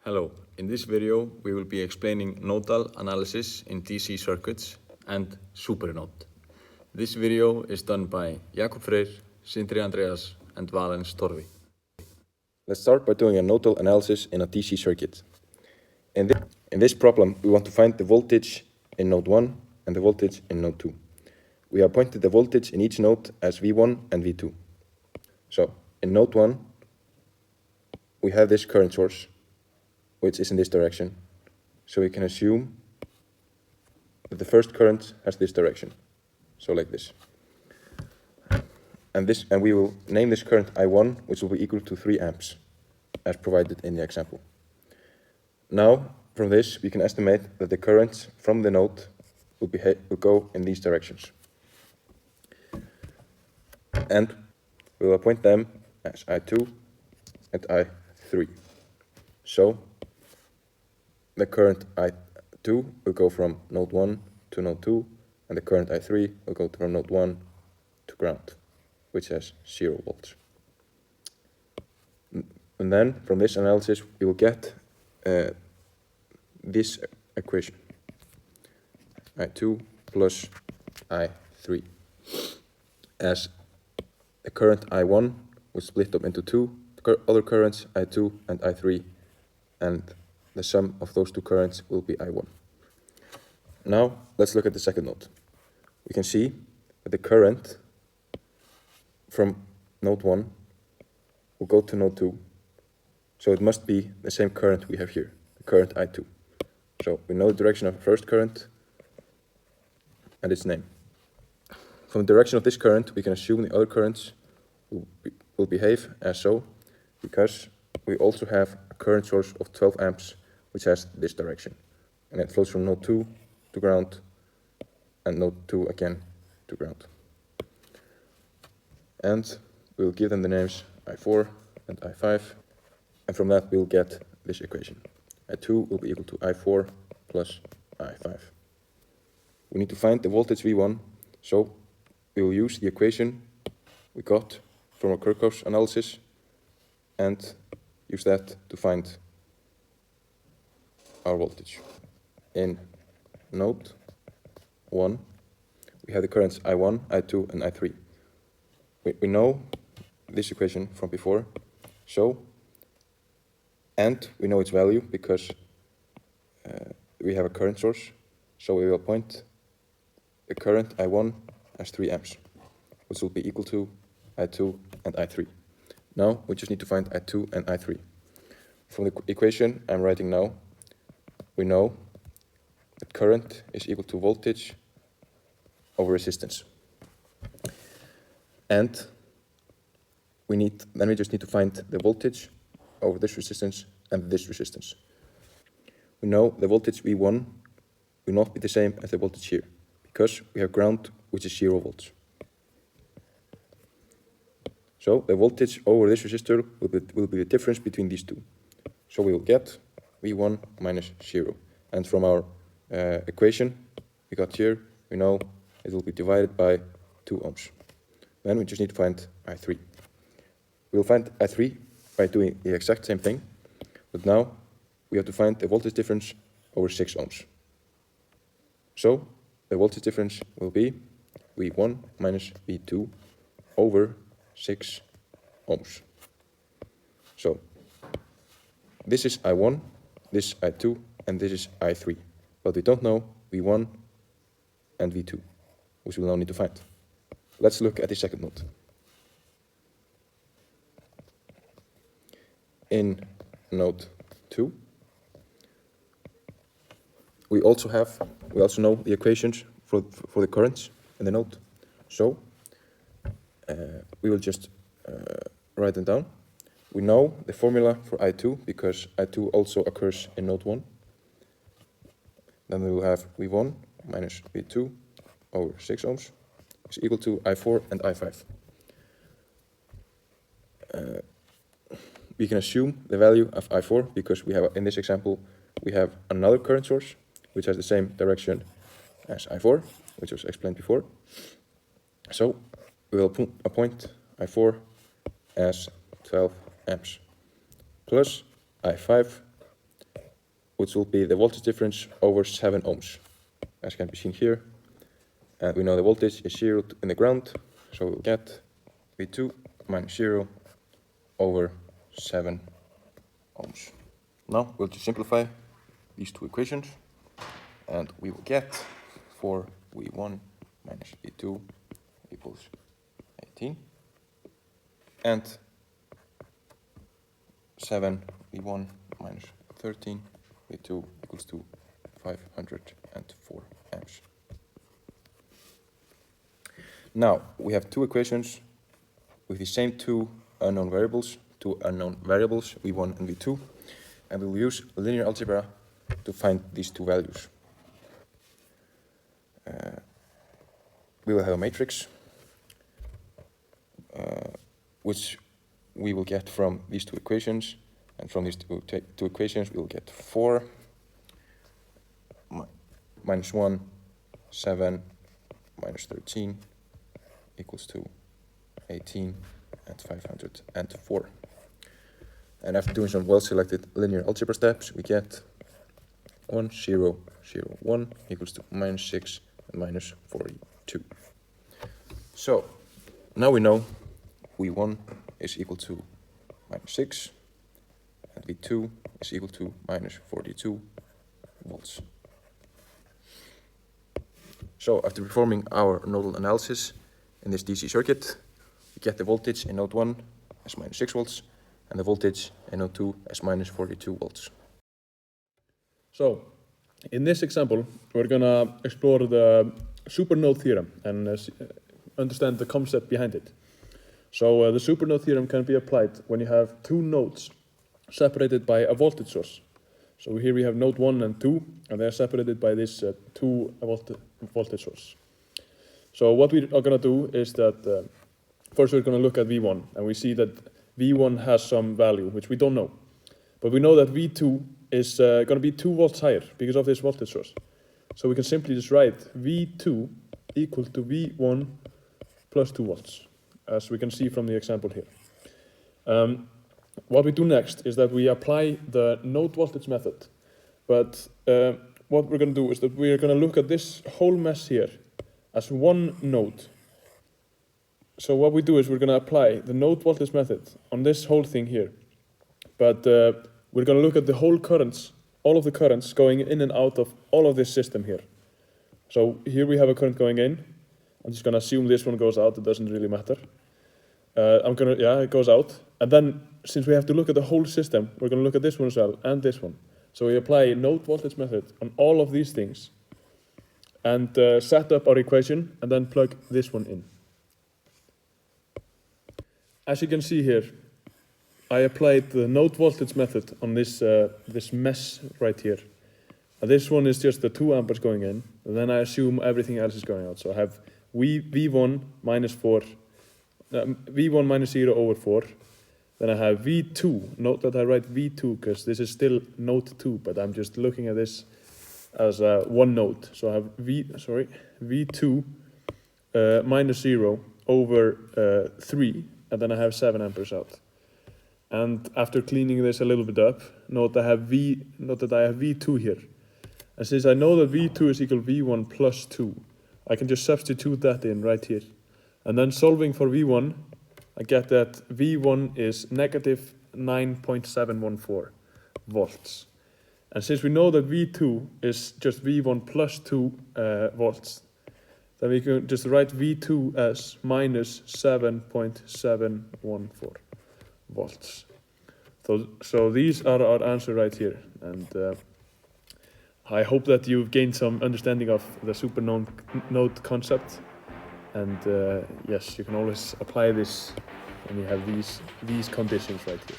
Hello, in this video we will be explaining nodal analysis in DC circuits and supernode. This video is done by Jakob Freyr, Sindri Andreas and Valens Torfi. Let's start by doing a nodal analysis in a DC circuit. In this problem, we want to find the voltage in node 1 and the voltage in node 2. We have appointed the voltage in each node as V1 and V2. So, in node 1, we have this current source, which is in this direction. So we can assume that the first current has this direction. So like this. And we will name this current I1, which will be equal to 3 amps, as provided in the example. Now, from this, we can estimate that the currents from the node will go in these directions. And we will appoint them as I2 and I3. So, the current I2 will go from node 1 to node 2, and the current I3 will go from node 1 to ground, which has 0 volts. And then, from this analysis, we will get this equation, I2 plus I3, as the current I1 will split up into two other currents, I2 and I3, and the sum of those two currents will be I1. Now, let's look at the second node. We can see that the current from node 1 will go to node 2, so it must be the same current we have here, the current I2. So we know the direction of the first current and its name. From the direction of this current, we can assume the other currents will behave as so, because we also have a current source of 12 amps, which has this direction. And it flows from node 2 to ground, and node 2 again to ground. And we'll give them the names I4 and I5, and from that we'll get this equation. I2 will be equal to I4 plus I5. We need to find the voltage V1, so we will use the equation we got from our Kirchhoff's analysis and use that to find our voltage. In node 1, we have the currents I1, I2, and I3. We know this equation from before, and we know its value because we have a current source, so we will point the current I1 as 3 amps, which will be equal to I2 and I3. Now we just need to find I2 and I3. From the equation I'm writing now, we know that current is equal to voltage over resistance. And then we just need to find the voltage over this resistance and this resistance. We know the voltage V1 will not be the same as the voltage here, because we have ground, which is 0 volts. So the voltage over this resistor will be the difference between these two. So we will get V1 minus 0. And from our equation we got here, we know it will be divided by 2 ohms. Then we just need to find I3. We will find I3 by doing the exact same thing, but now we have to find the voltage difference over 6 ohms. So the voltage difference will be V1 minus V2 over 6 ohms. So this is I1, this is I2, and this is I3. But we don't know V1 and V2, which we'll now need to find. Let's look at the second node. In node 2, we also know the equations for the currents in the node. So we will just write them down. We know the formula for I2 because I2 also occurs in node 1. Then we will have V1 minus V2 over 6 ohms is equal to I4 and I5. We can assume the value of I4 because we have, in this example, we have another current source which has the same direction as I4, which was explained before. So we will appoint I4 as 12 amps plus I5 which will be the voltage difference over 7 ohms, as can be seen here. And we know the voltage is 0 in the ground, so we'll get V2 minus 0 over 7 ohms. Now we'll just simplify these two equations, and we will get 4V1 minus V2 equals 18, and 7V1 minus 13 V2 equals to 504 amps. Now we have two equations with the same two unknown variables, V1 and V2, and we will use linear algebra to find these two values. We will have a matrix which we will get from these two equations, and from these two equations we will get 4 minus 1, 7 minus 13 equals to 18 and 504. And after doing some well-selected linear algebra steps, we get 1, 0, 0, 1 equals to minus 6 and minus 42. So now we know V1 is equal to minus 6 and V2 is equal to minus 42 volts. So after performing our nodal analysis in this DC circuit, we get the voltage in node 1 as minus 6 volts and the voltage in node 2 as minus 42 volts. So, in this example, we're going to explore the supernode theorem and understand the concept behind it. So, the supernode theorem can be applied when you have two nodes separated by a voltage source. So here we have node 1 and 2, and they are separated by this 2 voltage source. So what we are going to do is that first we're going to look at V1, and we see that V1 has some value, which we don't know. But we know that V2 is going to be 2 volts higher because of this voltage source. So we can simply just write V2 equal to V1 plus 2 volts, as we can see from the example here. What we do next is that we apply the node voltage method. But what we're going to do is that we're going to look at this whole mess here as one node. So what we do is we're going to apply the node voltage method on this whole thing here. But we're going to look at the whole currents, all of the currents going in and out of all of this system here. So here we have a current going in. I'm just going to assume this one goes out. It doesn't really matter. It goes out. And then, since we have to look at the whole system, we're going to look at this one as well, and this one. So we apply node voltage method on all of these things, and set up our equation, and then plug this one in. As you can see here, I applied the node voltage method on this mess right here. And this one is just the 2 amperes going in, and then I assume everything else is going out. So I have V1 minus 4, V1 minus 0 over 4. Then I have V2. Note that I write V2 because this is still node 2, but I'm just looking at this as one node. So I have V2 minus 0 over 3, and then I have 7 amperes out. And after cleaning this a little bit up, note that I have V2 here. And since I know that V2 is equal to V1 plus 2, I can just substitute that in right here. And then solving for V1, I get that V1 is negative 9.714 volts. And since we know that V2 is just V1 plus 2 volts, then we can just write V2 as minus 7.714 volts. So these are our answer right here. And I hope that you've gained some understanding of the supernode concept. And yes, you can always apply this when you have these conditions right here.